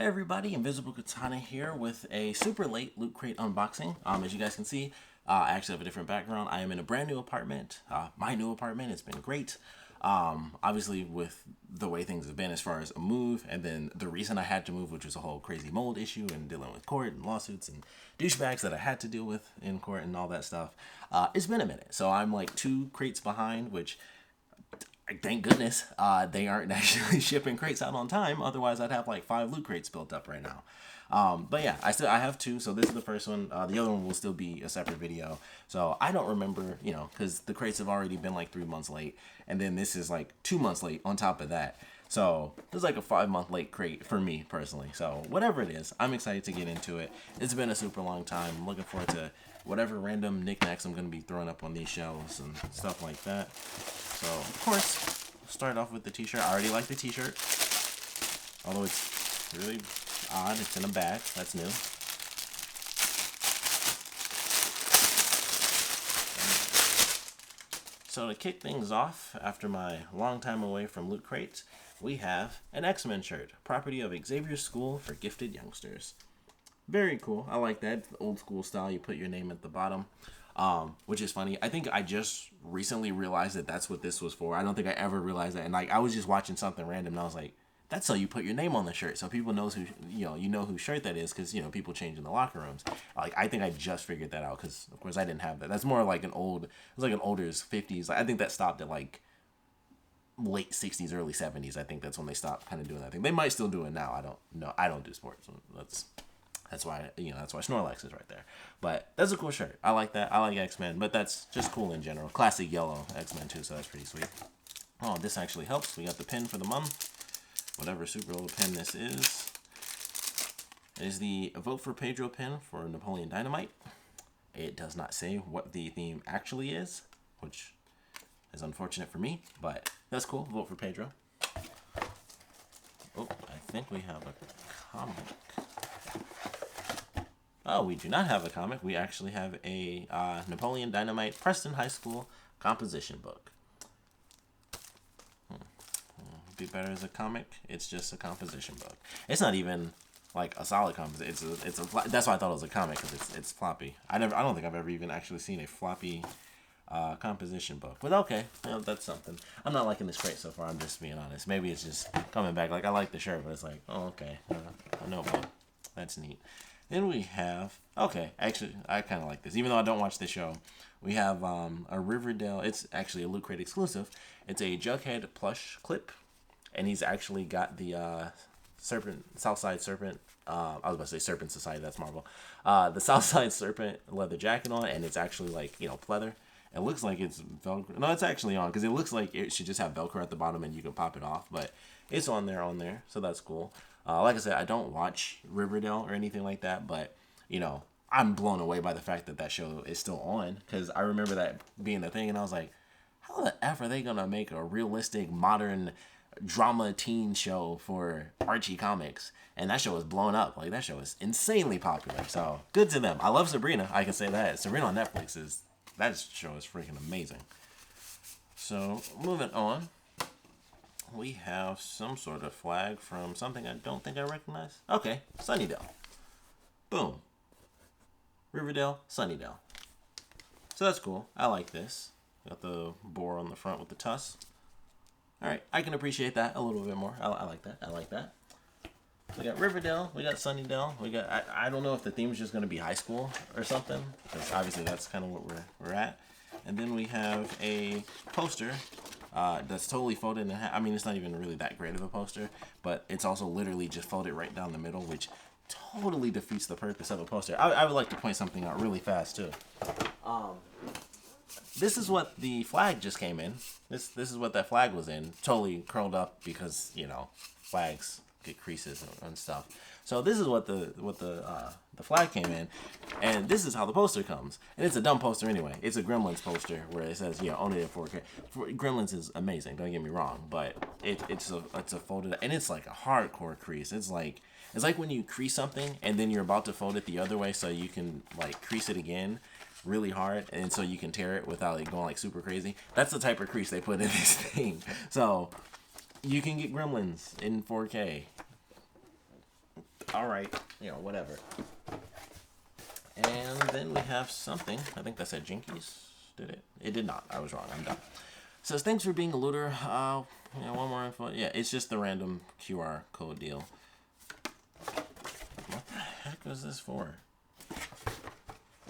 Hey everybody, Invisiblekatana here with a super late Loot Crate unboxing. As you guys can see, I actually have a different background. I am in a brand new apartment, my new apartment. It's been great. Obviously with the way things have been as far as a move, and then the reason I had to move, which was a whole crazy mold issue and dealing with court and lawsuits and douchebags that I had to deal with in court and all that stuff. It's been a minute, so I'm like 2 crates behind, which thank goodness they aren't actually shipping crates out on time. Otherwise, I'd have like 5 loot crates built up right now. But yeah, I have 2. So this is the first one. The other one will still be a separate video. So I don't remember, because the crates have already been like 3 months late, and then this is like 2 months late on top of that. So there's like a 5-month late crate for me personally. So whatever it is, I'm excited to get into it. It's been a super long time. I'm looking forward to whatever random knickknacks I'm going to be throwing up on these shelves and stuff like that. So, of course, start off with the t-shirt. I already like the t-shirt, although it's really odd. It's in a bag. That's new. So to kick things off, after my long time away from Loot Crate, we have an X-Men shirt, property of Xavier's School for Gifted Youngsters. Very cool. I like that. Old school style. You put your name at the bottom. Which is funny. I think I just recently realized that that's what this was for. I don't think I ever realized that. And like, I was just watching something random and I was like, that's how you put your name on the shirt. So people knows who, you know whose shirt that is. Cause people change in the locker rooms. Like, I think I just figured that out. Cause of course I didn't have that. That's more like it was like an older 50s. Like, I think that stopped at like late 60s, early 70s. I think that's when they stopped kind of doing that thing. They might still do it now. I don't know. I don't do sports. That's why, that's why Snorlax is right there. But that's a cool shirt. I like that. I like X-Men, but that's just cool in general. Classic yellow X-Men too, so that's pretty sweet. Oh, this actually helps. We got the pin for the month. Whatever super old pin this is. It is the Vote for Pedro pin for Napoleon Dynamite. It does not say what the theme actually is, which is unfortunate for me, but that's cool. Vote for Pedro. Oh, I think we have a comic. Oh, we do not have a comic. We actually have a Napoleon Dynamite Preston High School composition book. Be better as a comic. It's just a composition book. It's not even like a solid composition. That's why I thought it was a comic, because it's floppy. I don't think I've ever even actually seen a floppy composition book. But okay, that's something. I'm not liking this crate so far. I'm just being honest. Maybe it's just coming back. Like, I like the shirt, but it's like, oh, okay. I know, but that's neat. Then we have, okay, actually, I kind of like this. Even though I don't watch the show, we have a Riverdale. It's actually a Loot Crate exclusive. It's a Jughead plush clip, and he's actually got the Southside Serpent. I was about to say Serpent Society. That's Marvel. The Southside Serpent leather jacket on, and it's actually like pleather. It looks like it's Velcro. No, it's actually on, because it looks like it should just have Velcro at the bottom and you can pop it off. But it's on there, so that's cool. Like I said, I don't watch Riverdale or anything like that, but, I'm blown away by the fact that that show is still on, because I remember that being a thing, and I was like, how the F are they going to make a realistic, modern drama teen show for Archie Comics? And that show is blown up. Like, that show is insanely popular, so good to them. I love Sabrina, I can say that. Sabrina on Netflix that show is freaking amazing. So, moving on. We have some sort of flag from something I don't think I recognize. Okay, Sunnydale. Boom. Riverdale, Sunnydale. So that's cool. I like this. Got the boar on the front with the tusk. Alright, I can appreciate that a little bit more. I like that. I like that. We got Riverdale. We got Sunnydale. We got. I don't know if the theme is just going to be high school or something, because obviously that's kind of what we're at. And then we have a poster that's totally folded in half. I mean, it's not even really that great of a poster, but it's also literally just folded right down the middle, which totally defeats the purpose of a poster. I would like to point something out really fast too. This is what the flag just came in. This is what that flag was in. Totally curled up because flags get creases and stuff. So this is what the flag came in, and this is how the poster comes. And it's a dumb poster anyway. It's a Gremlins poster where it says, own it at 4K. Gremlins is amazing, don't get me wrong, but it's a folded, and it's like a hardcore crease. It's like when you crease something and then you're about to fold it the other way so you can like crease it again really hard, and so you can tear it without it going like super crazy. That's the type of crease they put in this thing. So you can get Gremlins in 4K. all right, whatever. And then we have something. I think that said Jinkies. Did it? It did not. I was wrong. I'm done. Says, thanks for being a looter. One more info. Yeah, it's just the random QR code deal. What the heck was this for?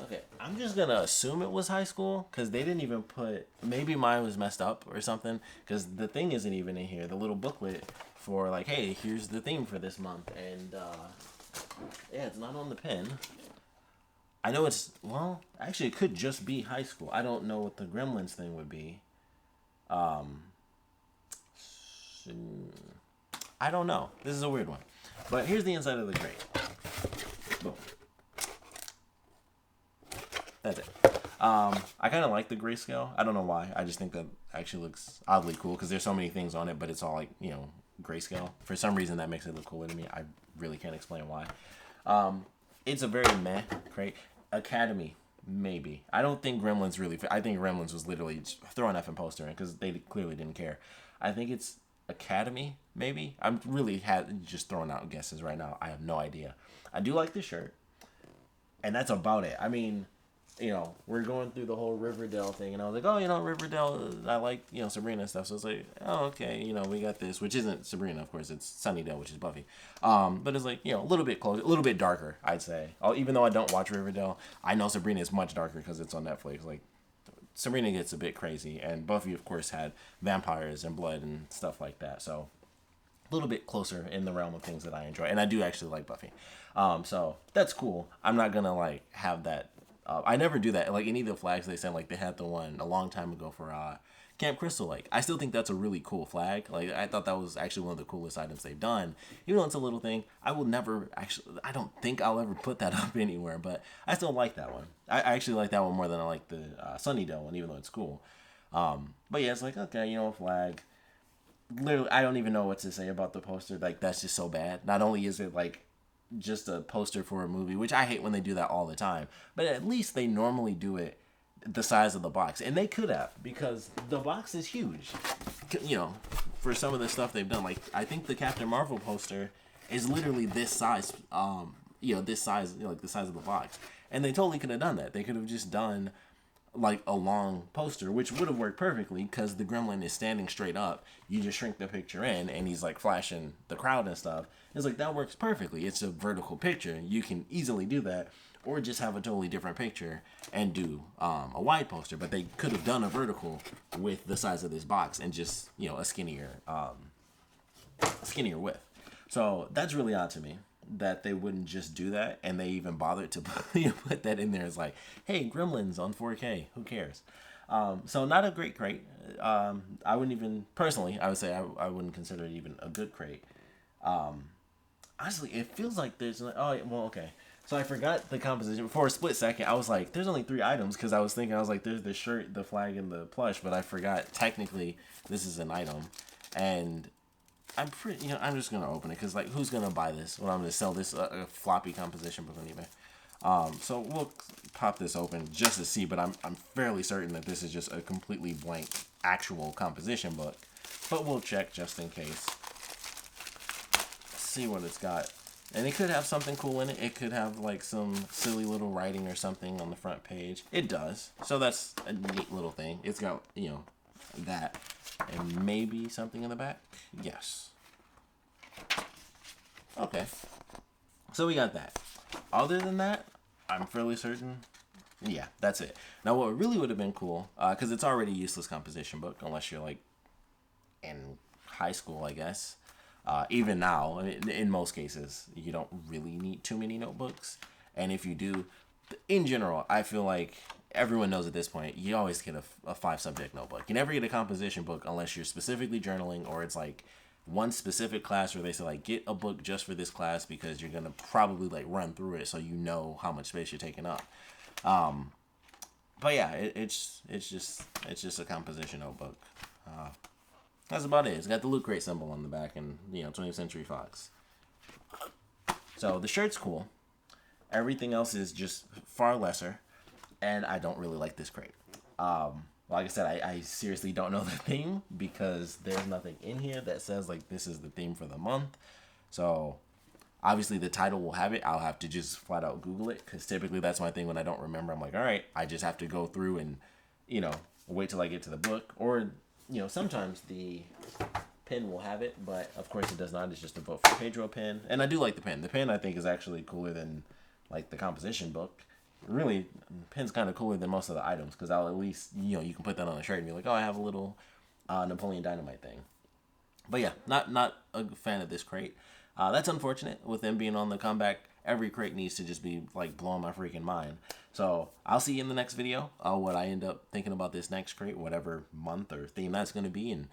Okay, I'm just gonna assume it was high school because they didn't even put. Maybe mine was messed up or something because the thing isn't even in here. The little booklet for like, hey, here's the theme for this month, and yeah, it's not on the pen. I know it's actually it could just be high school. I don't know what the Gremlins thing would be. I don't know. This is a weird one, but here's the inside of the crate. Boom. That's it. I kind of like the grayscale. I don't know why. I just think that actually looks oddly cool because there's so many things on it, but it's all like, grayscale. For some reason, that makes it look cooler to me. I really can't explain why. It's a very meh crate. Academy, maybe. I don't think Gremlins really... I think Gremlins was literally just throw an effing poster in because they clearly didn't care. I think it's Academy, maybe. I'm really just throwing out guesses right now. I have no idea. I do like the shirt. And that's about it. I mean... we're going through the whole Riverdale thing, and I was like, oh, Riverdale, I like, Sabrina and stuff, so it's like, oh, okay, we got this, which isn't Sabrina, of course, it's Sunnydale, which is Buffy, but it's like, a little bit closer, a little bit darker, I'd say, even though I don't watch Riverdale, I know Sabrina is much darker because it's on Netflix, like, Sabrina gets a bit crazy, and Buffy, of course, had vampires and blood and stuff like that, so, a little bit closer in the realm of things that I enjoy, and I do actually like Buffy, so, that's cool. I'm not gonna, like, have that. I never do that. Like, any of the flags they sent, like, they had the one a long time ago for Camp Crystal Lake. I still think that's a really cool flag. Like, I thought that was actually one of the coolest items they've done. Even though it's a little thing, I will never actually... I don't think I'll ever put that up anywhere, but I still like that one. I actually like that one more than I like the Sunnydale one, even though it's cool. But yeah, it's like, okay, a flag. Literally, I don't even know what to say about the poster. Like, that's just so bad. Not only is it, like... just a poster for a movie, which I hate when they do that all the time, but at least they normally do it the size of the box, and they could have, because the box is huge, for some of the stuff they've done. Like, I think the Captain Marvel poster is literally this size, this size, like the size of the box, and they totally could have done that. They could have just done like a long poster, which would have worked perfectly because the gremlin is standing straight up. You just shrink the picture in and he's like flashing the crowd and stuff. It's like, that works perfectly. It's a vertical picture. You can easily do that, or just have a totally different picture and do a wide poster. But they could have done a vertical with the size of this box and just, a skinnier width. So that's really odd to me that they wouldn't just do that, and they even bothered to put that in there. It's like, hey, Gremlins on 4K, who cares? So not a great crate. I wouldn't even, personally, I would say I wouldn't consider it even a good crate. Honestly, it feels like there's, okay. So I forgot the composition. For a split second, I was like, there's only 3 items, because I was like, there's the shirt, the flag, and the plush, but I forgot, technically, this is an item. And I'm I'm just going to open it, because, like, who's going to buy this when I'm going to sell this a floppy composition book on eBay? So we'll pop this open just to see, but I'm fairly certain that this is just a completely blank actual composition book. But we'll check just in case. Let's see what it's got. And it could have something cool in it. It could have, like, some silly little writing or something on the front page. It does. So that's a neat little thing. It's got, that. And maybe something in the back? Yes. Okay. So we got that. Other than that, I'm fairly certain, yeah, that's it. Now, what really would have been cool, because it's already a useless composition book, unless you're, like, in high school, I guess. Even now, in most cases, you don't really need too many notebooks. And if you do, in general, I feel like everyone knows at this point, you always get a 5-subject notebook. You never get a composition book unless you're specifically journaling, or it's like one specific class where they say, like, get a book just for this class because you're going to probably, like, run through it so you know how much space you're taking up. But yeah, it's just a composition notebook. That's about it. It's got the Lootcrate symbol on the back and, 20th Century Fox. So the shirt's cool. Everything else is just far lesser. And I don't really like this crate. Like I said, I seriously don't know the theme because there's nothing in here that says, like, this is the theme for the month. So Obviously, the title will have it. I'll have to just flat out Google it because typically that's my thing when I don't remember. I'm like, all right, I just have to go through and, wait till I get to the book. Or, sometimes the pen will have it, but of course it does not. It's just a vote for Pedro pen. And I do like the pen. The pen I think is actually cooler than like the composition book. Really, the pen's kind of cooler than most of the items because I'll at least, you can put that on a shirt and be like, oh, I have a little Napoleon Dynamite thing. But yeah, not a fan of this crate. That's unfortunate with them being on the comeback. Every crate needs to just be like blowing my freaking mind. So I'll see you in the next video. What I end up thinking about this next crate, whatever month or theme that's going to be, and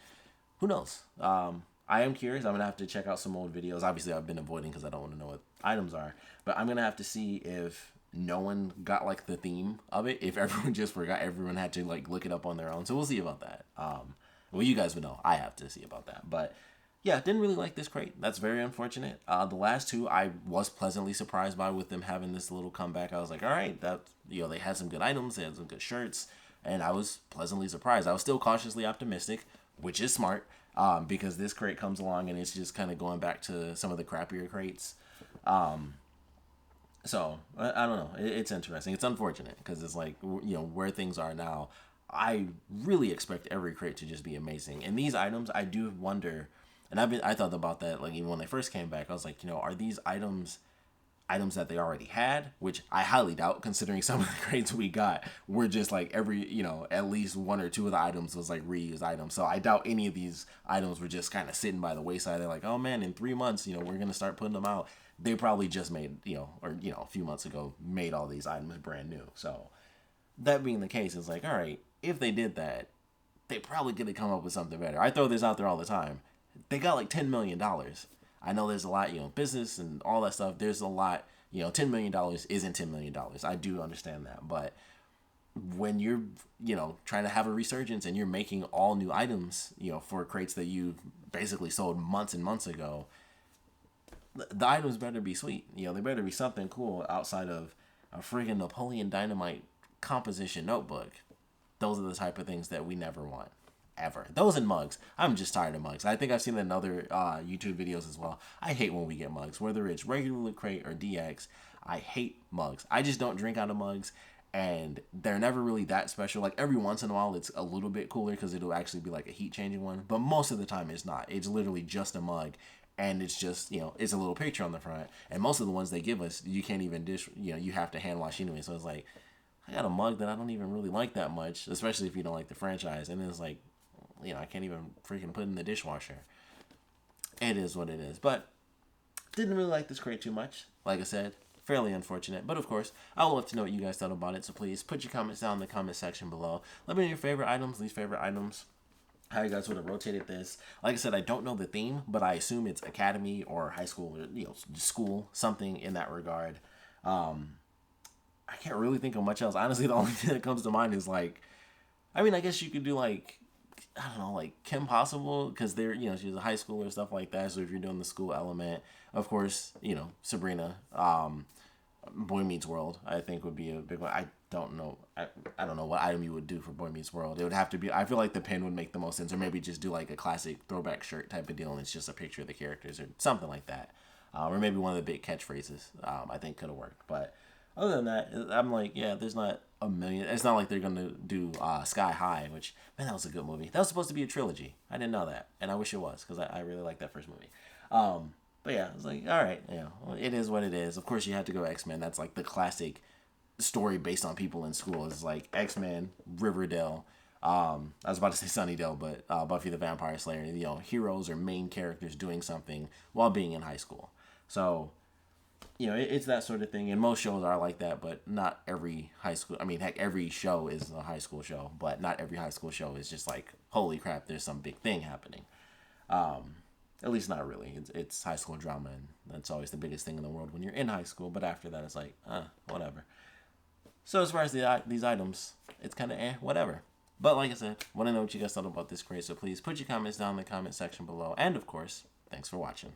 who knows. I am curious. I'm going to have to check out some old videos. Obviously, I've been avoiding because I don't want to know what items are. But I'm going to have to see if no one got like the theme of it. If everyone just forgot, everyone had to like look it up on their own. So we'll see about that. Well, you guys would know. I have to see about that. But yeah, didn't really like this crate. That's very unfortunate. The last two I was pleasantly surprised by with them having this little comeback. I was like, all right, that they had some good items, they had some good shirts, and I was pleasantly surprised. I was still cautiously optimistic, which is smart, because this crate comes along and it's just kind of going back to some of the crappier crates. So I don't know. It's interesting. It's unfortunate because it's like where things are now. I really expect every crate to just be amazing, and these items I do wonder. And I thought about that, like, even when they first came back. I was like, are these items that they already had? Which I highly doubt, considering some of the crates we got were just, like, every, at least one or two of the items was, like, reused items. So I doubt any of these items were just kind of sitting by the wayside. They're like, oh, man, in 3 months, we're going to start putting them out. They probably just made, a few months ago, made all these items brand new. So that being the case, it's like, all right, if they did that, they probably could have come up with something better. I throw this out there all the time. They got like $10 million. I know there's a lot, business and all that stuff. There's a lot, $10 million isn't $10 million. I do understand that. But when you're, trying to have a resurgence and you're making all new items, for crates that you basically sold months and months ago, the items better be sweet. They better be something cool outside of a friggin' Napoleon Dynamite composition notebook. Those are the type of things that we never want. Ever. Those and mugs. I'm just tired of mugs. I think I've seen it in other YouTube videos as well. I hate when we get mugs, whether it's regular Lootcrate or DX. I hate mugs. I just don't drink out of mugs, and they're never really that special. Like every once in a while, it's a little bit cooler because it'll actually be like a heat changing one, but most of the time it's not. It's literally just a mug, and it's just it's a little picture on the front. And most of the ones they give us, you can't even dish. You have to hand wash anyway. So it's like I got a mug that I don't even really like that much, especially if you don't like the franchise, and then it's like. I can't even freaking put it in the dishwasher. It is what it is. But didn't really like this crate too much. Like I said, fairly unfortunate. But of course, I would love to know what you guys thought about it. So please put your comments down in the comment section below. Let me know your favorite items, least favorite items. How you guys would have rotated this. Like I said, I don't know the theme, but I assume it's academy or high school or school, something in that regard. I can't really think of much else. Honestly, the only thing that comes to mind is like, I guess you could do like, I don't know, like Kim Possible, because they're, she's a high schooler and stuff like that. So if you're doing the school element, of course, Sabrina, Boy Meets World, I think would be a big one. I don't know. I don't know what item you would do for Boy Meets World. It would have to be, I feel like the pin would make the most sense, or maybe just do like a classic throwback shirt type of deal and it's just a picture of the characters or something like that. Or maybe one of the big catchphrases, I think could have worked. But other than that, I'm like, yeah, there's not a million. It's not like they're going to do Sky High, which, man, that was a good movie. That was supposed to be a trilogy. I didn't know that. And I wish it was, because I really liked that first movie. But yeah, I was like, all right, it is what it is. Of course, you had to go X-Men. That's like the classic story based on people in school. It's like X-Men, Riverdale. I was about to say Sunnydale, but Buffy the Vampire Slayer. Heroes or main characters doing something while being in high school. So it's that sort of thing, and most shows are like that, but not every high school. Heck, every show is a high school show, but not every high school show is just like, holy crap, there's some big thing happening. At least not really. It's high school drama, and that's always the biggest thing in the world when you're in high school, but after that, it's like, whatever. So as far as these items, it's kind of whatever. But like I said, want to know what you guys thought about this crate, so please put your comments down in the comment section below, and of course, thanks for watching.